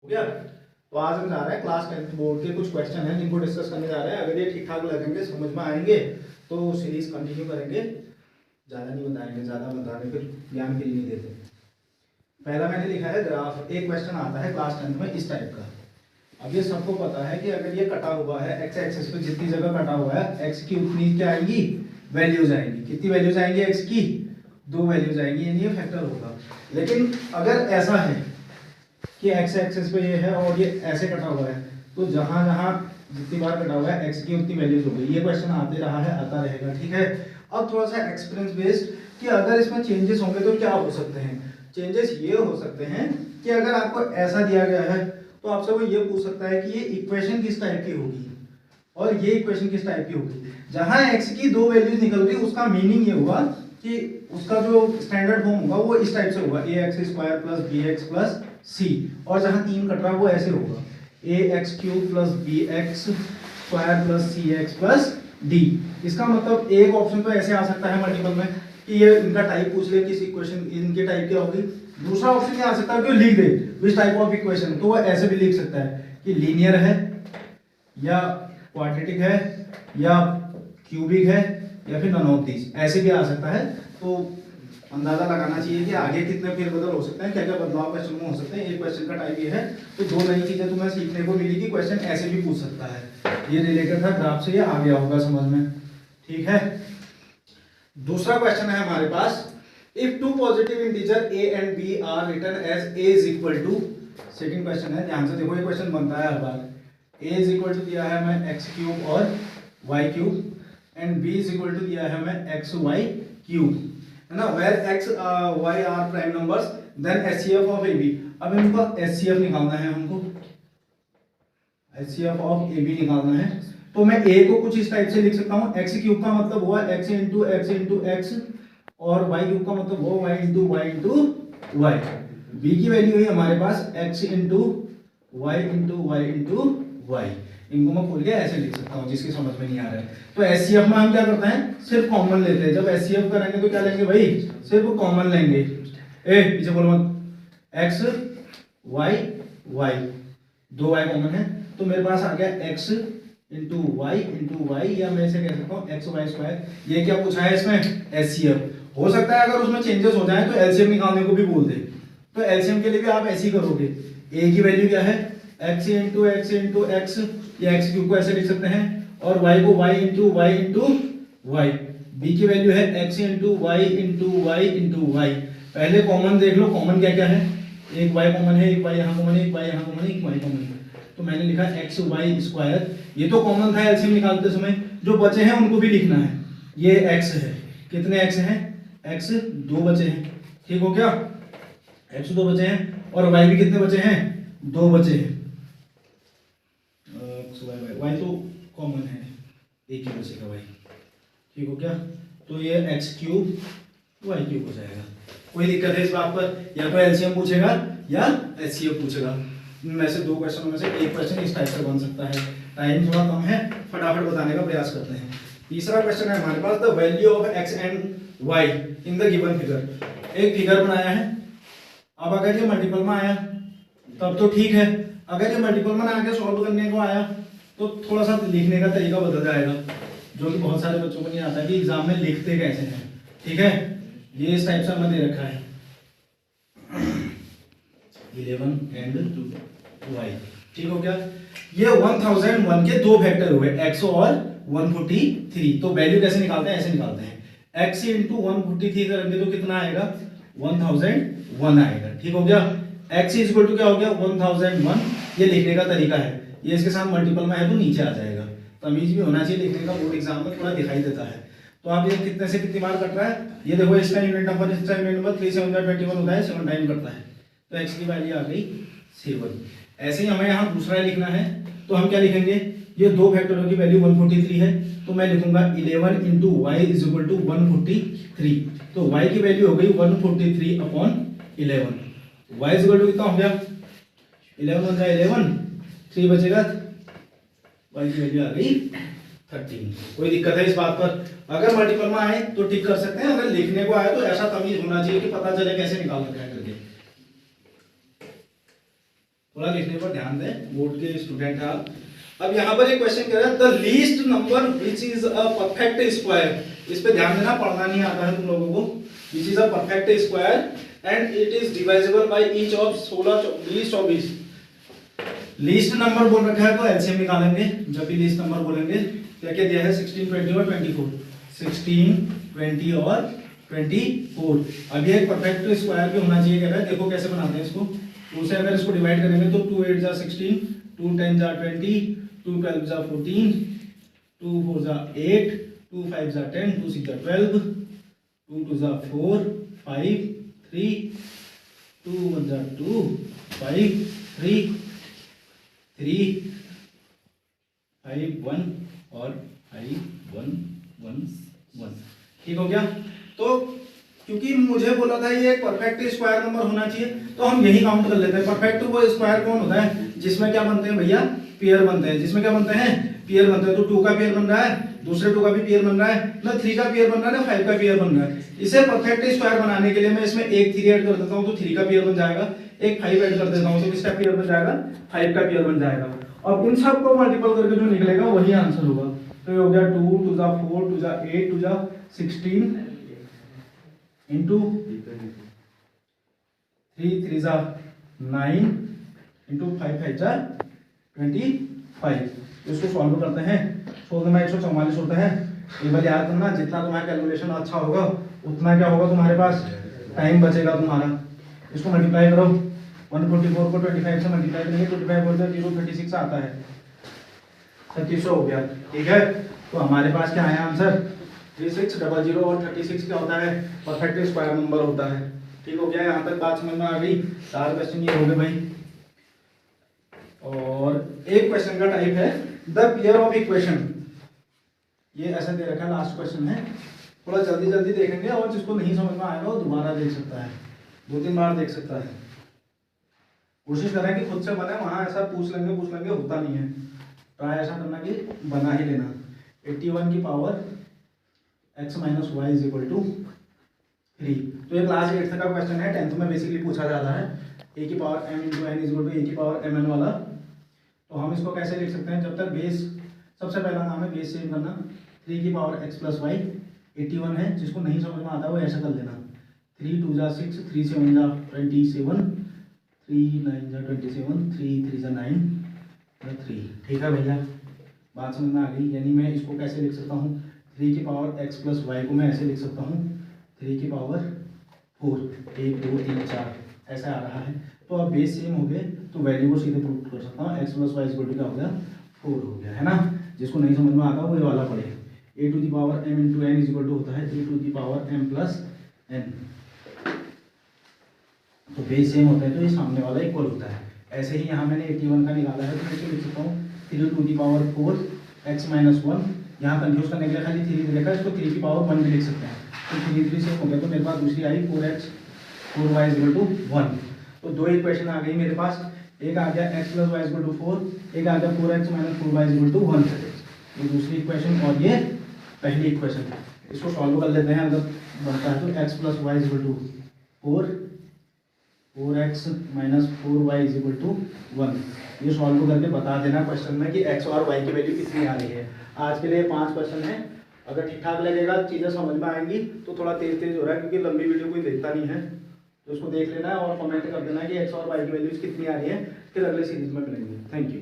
हो गया। तो आज हम जा रहे हैं क्लास 10th बोर्ड के कुछ क्वेश्चन हैं जिनको डिस्कस करने जा रहे हैं। अगर ये ठीक ठाक लगेंगे, समझ में आएंगे तो सीरीज कंटिन्यू करेंगे। ज़्यादा नहीं बताएंगे, ज़्यादा बताने फिर ज्ञान के लिए नहीं देते। पहला मैंने लिखा है ग्राफ। एक क्वेश्चन आता है क्लास 10th में इस टाइप का। अब ये सबको पता है कि अगर ये कटा हुआ है एक्स एक्सिस पे, जितनी जगह कटा हुआ है एक्स की उतनी क्या आएंगी, वैल्यूज आएंगी। कितनी वैल्यूज आएंगी एक्स की? 2 वैल्यूज आएंगी, यानी ये फैक्टर होगा। लेकिन अगर ऐसा है कि एक्स एक्सिस पे ये है और ये ऐसे कटा हुआ है, तो जहां जहां जितनी बार कटा हुआ है एक्स की उतनी वैल्यूज हो गई। ये क्वेश्चन आते रहा है, आता रहेगा, ठीक है। अब थोड़ा सा एक्सपीरियंस बेस्ड कि अगर इसमें चेंजेस होंगे तो क्या हो सकते हैं। चेंजेस ये हो सकते हैं कि अगर आपको ऐसा दिया गया है तो आपसे वो ये पूछ सकता है कि ये इक्वेशन किस टाइप की होगी और ये इक्वेशन किस टाइप की होगी। जहां एक्स की 2 वैल्यूज निकल रही, उसका मीनिंग ये हुआ कि उसका जो स्टैंडर्ड फॉर्म होगा वो इस टाइप से होगा, A X square plus B X plus C. और जहां 3 कट रहा है वो ऐसे होगा, A X cube plus B X square plus C X plus D. इसका मतलब एक ऑप्शन तो ऐसे आ सकता है मल्टीपल में कि ये इनका टाइप पूछ ले, किस इक्वेशन इनके टाइप क्या होगी। दूसरा ऑप्शन ये आ सकता है कि लिख दे विच टाइप ऑफ इक्वेशन, तो वो ऐसे भी लिख सकता है कि लीनियर है या क्वाड्रेटिक है या क्यूबिक है या फिर नन ऑफ दीज, ऐसे भी आ सकता है। तो अंदाजा लगाना चाहिए कि आगे कितने फेरबदल हो सकते हैं, क्या क्या बदलाव क्वेश्चन में हो सकते हैं। एक क्वेश्चन का टाइप ये है, तो 2 नई चीजें तुम्हें सीखने को मिली कि क्वेश्चन ऐसे भी पूछ सकता है। ये रिलेटेड था ग्राफ से, ये आ गया होगा समझ में, ठीक है। दूसरा क्वेश्चन है हमारे पास, if 2 positive integer a and b are written as a is equal to, second question है, ध्यान से देखो, ये क्वेश्चन बनता है हर बार। a is equal to दिया है हमें x क्यूब और y cube and b is equal to दिया है हमें x y क्यूब, है ना। where x y are prime numbers then HCF of AB। अब इनका HCF निकालना है हमको, HCF of AB निकालना है। तो मैं a को कुछ इस टाइप से लिख सकता हूँ, x क्यूब का मतलब हुआ x into x into x और y क्यूब का मतलब वो y into y into y. b की वैल्यू है हमारे पास x into y into y into y. इनको मैं खोल के ऐसे लिख सकता हूँ जिसकी समझ में नहीं आ रहा है। तो एचसीएफ में हम क्या करते हैं, सिर्फ कॉमन लेते हैं। जब एचसीएफ करेंगे तो क्या लेंगे भाई, सिर्फ कॉमन लेंगे। ए पीछे बोलो मत, x y y, 2 y common है, तो मेरे पास आ गया x इंटू वाई, या मैं इसे कह सकता हूँ एक्स वाई स्क्वायर। ये क्या पूछा है इसमें, एचसीएफ। हो सकता है अगर उसमें चेंजेस हो जाए तो एलसीएम निकालने को भी बोल दे, तो एलसीएम के लिए भी आप ऐसे ही करोगे। a की वैल्यू क्या है, x इंटू एक्स, या एक्स क्यूब को ऐसे लिख सकते हैं, और y को y इंटू वाई। b की वैल्यू है x into y into y. पहले कॉमन देख लो, कॉमन क्या क्या है, एक y कॉमन है, एक y यहाँ कॉमन है, एक y यहाँ कॉमन है, एक y कॉमन है। तो मैंने लिखा एक्स वाई स्क्वायर, ये तो कॉमन था एलसीएम निकालते समय। जो बचे हैं उनको भी लिखना है। ये x है, कितने x हैं, x 2 बचे हैं, ठीक हो क्या, x 2 बचे हैं, और y भी कितने बचे हैं, 2 बचे हैं। y तो कॉमन है, एक ही बचेगा y, ठीक हो क्या। तो ये x क्यूब y क्यूब हो जाएगा। कोई दिक्कत है इस बात पर, या तो एलसीएम पूछेगा या एचसीएफ पूछेगा। में से 2 क्वेश्चनों में से एक क्वेश्चन इस टाइप से बन सकता है। टाइम थोड़ा कम है, फटाफट बताने का प्रयास करते हैं। तीसरा क्वेश्चन है हमारे पास, the value of x and y in the given figure. एक फिगर बनाया है, अब अगर ये मल्टीपल में आया तब तो ठीक है, अगर ये मल्टीपल में आके सॉल्व करने को आया तो थोड़ा सा लिखने का तरीका बदल जाएगा, जो कि बहुत सारे बच्चों को नहीं आता कि एग्जाम में लिखते कैसे हैं, ठीक है। ये इस टाइप से हमने दे रखा है 11 एंड 2y, ठीक हो क्या। ये 1001 के 2 फैक्टर हुए, x और 143। तो वैल्यू कैसे निकालते हैं, ऐसे निकालते हैं, x इंटू 143 करेंगे तो कितना आएगा, 1001 आएगा, ठीक हो गया। x इज इक्वल टू क्या हो गया, 1001। ये लिखने का तरीका है, ये इसके साथ मल्टीपल में है तो नीचे आ जाएगा। तमीज भी होना चाहिए लिखने का, बोर्ड एग्जाम में थोड़ा दिखाई देता है। तो आप ये कितने से कितनी बार कट रहा है, ये देखो, इसका यूनिट नंबर 3 7 21 होता है, 7 टाइम करता है, तो x की वैल्यू आ गई 7। ऐसे ही हमें यहाँ दूसरा लिखना है, तो हम क्या लिखेंगे, ये 2 फैक्टरों की वैल्यू 143 है, तो मैं लिखूंगा 11 into y is equal to 143। तो y की वैल्यू हो गई 143 upon 11। y is equal to कितना हो गया, 11 बन जाए 11, 3 बचेगा, y की वैल्यू आ गई 13। कोई दिक्कत है इस बात पर, अगर मल्टीपल में आए तो ठीक कर सकते हैं, अगर लिखने को आए तो ऐसा तमीज होना चाहिए कि पता चले कैसे निकालना है करके। थोड़ा लिखने पर ध्यान दें, बोर्ड के स्टूडेंट हैं आप। अब यहाँ पर एक क्वेश्चन कह रहा है the least number which is a perfect square. इस पे ध्यान देना, पढ़ना नहीं आता है तुम लोगों को। Which is a perfect square and it is divisible by each of 16, 20, 24। Least number बोल रखा है तो एलसीएम निकालेंगे। जब भी लीस्ट नंबर बोलेंगे क्या क्या दिया है, 16, 20 और 24। 16, 20 और 24। अब ये एक परफेक्ट स्क्वायर भी होना चाहिए कह रहा है। देखो कैसे बनाते हैं इसको। टू से अगर इसको डिवाइड करेंगे तो 2 8 जा 16, 2 10 जा 20, 2 12 जा 14, 2 4 जा 8, 2 5 जा 10, 2 6 जा 12, 2 2 जा 4, 5 3, 2 1 जा 2, 5 3 3 5 1 और 5 1 1 1। ठीक हो गया। तो क्योंकि मुझे बोला था ये एक परफेक्ट स्क्वायर नंबर होना चाहिए तो हम यही काउंट कर लेते हैं। परफेक्ट वो स्क्वायर कौन होता है जिसमें क्या बनते हैं भैया, पेयर बनते हैं। जिसमें क्या बनते हैं, पेयर बनते हैं। तो 2 का पेयर बन रहा है, दूसरे 2 का भी पेयर बन रहा है, ना 3 का पेयर बन रहा है, ना 5 का पेयर बन रहा है। इसे परफेक्ट स्क्वायर बनाने के लिए मैं इसमें एक 3 ऐड कर देता हूँ तो 3 का पेयर बन जाएगा, एक 5 ऐड कर देता हूँ तो किसका पेयर बन जाएगा, 5 का पेयर बन जाएगा। अब इन सब को मल्टीपल करके जो निकलेगा वही आंसर होगा। तो ये हो गया 2 2 जा 4, 2 जा 8, 2 जा 16 इंटू 3 3 जा 9 इंटू 5 5 जा 25। इसको सॉल्व करते हैं। 16 में 144 होता है। एक बार याद करना, जितना तुम्हारा कैलकुलेशन अच्छा होगा उतना क्या होगा तुम्हारे पास, टाइम बचेगा तुम्हारा। इसको मल्टीप्लाई करो, 144 को 25 से मल्टीप्लाई करेंगे, 25 बोलते हैं 036 आता है, 3600 हो गया। ठीक है, तो हमारे पास क्या आया आंसर, 3600 और 36 क्या होता है, परफेक्ट स्क्वायर नंबर होता है। ठीक हो गया, यहाँ तक बात समझ में आ गई। 4 क्वेश्चन ये हो गए भाई। और एक क्वेश्चन का टाइप है द पेयर ऑफ इक्वेशन। ये ऐसा दे रखा है, लास्ट क्वेश्चन है। थोड़ा जल्दी जल्दी देखेंगे और जिसको नहीं समझ में आएगा वो दोबारा देख सकता है, 2-3 बार देख सकता है। कोशिश करें कि खुद से बने, वहां ऐसा पूछ लेंगे होता नहीं है। ट्राई ऐसा करना कि बना ही लेना। 81 की power x minus y is equal to 3। तो ये क्लास 8 का क्वेश्चन है, 10th में बेसिकली पूछा जाता है। a की power m into n is equal to a की पावर mn वाला। तो हम इसको कैसे लिख सकते हैं, जब तक बेस, सबसे पहला काम है बेस सेम करना। 3 की पावर x प्लस वाई 81 है, जिसको नहीं समझ में आता वो ऐसा कर लेना। 3 2 जा 6, 3 7 जा 27, 3 9 जा 27, 3 3 जा 9 3। ठीक है भैया, बात समझ में आ गई। यानी मैं इसको कैसे लिख सकता हूँ, 3 की पावर x प्लस वाई को मैं ऐसे लिख सकता हूँ 3 की पावर 4, 1 2 3 4 ऐसा आ रहा है। तो अब बेस सेम हो गए तो वैल्यू को सीधे पुट कर सकता हूँ। x plus y equal to क्या हो गया, 4 हो गया, है ना। जिसको नहीं समझ में आता वो ये वाला पढ़े। a to the power m into n is equal to होता है a to the power m plus n। तो बेस सेम होता है तो ये सामने वाला इक्वल होता है। ऐसे ही यहाँ मैंने 81 का निकाला है तो मैं इसको लिख सकता हूँ 3 to the power 4 x minus 1। यहाँ कंफ्यूज करने के लिए खाली 3 लिखा है, इसको 3 की पावर 1 भी लिख सकते हैं। तो 3 3 सेम हो गया तो मेरे पास दूसरी आई 4x 4y इक्वल टू 1। तो दो इक्वेशन आ गई मेरे पास, एक आ गया x plus y equal to 4, एक आ गया 4x minus 4y equal to 1। ये दूसरी इक्वेशन और ये पहली इक्वेशन। इसको सॉल्व कर लेते हैं। अगर बनता है तो x plus y equal to 4x minus 4y is equal to 1। ये सॉल्व करके बता देना क्वेश्चन में कि x और y की वैल्यू कितनी आ रही है। आज के लिए 5 क्वेश्चन है। अगर ठीक ठाक लगेगा, चीज़ें समझ में आएंगी तो थोड़ा तेज तेज हो रहा है क्योंकि लंबी वीडियो कोई देखता नहीं है। तो उसको देख लेना है और कमेंट कर देना कि x और y की वैल्यूज कितनी आ रही है। फिर अगले सीरीज में मिलेंगे। Thank you.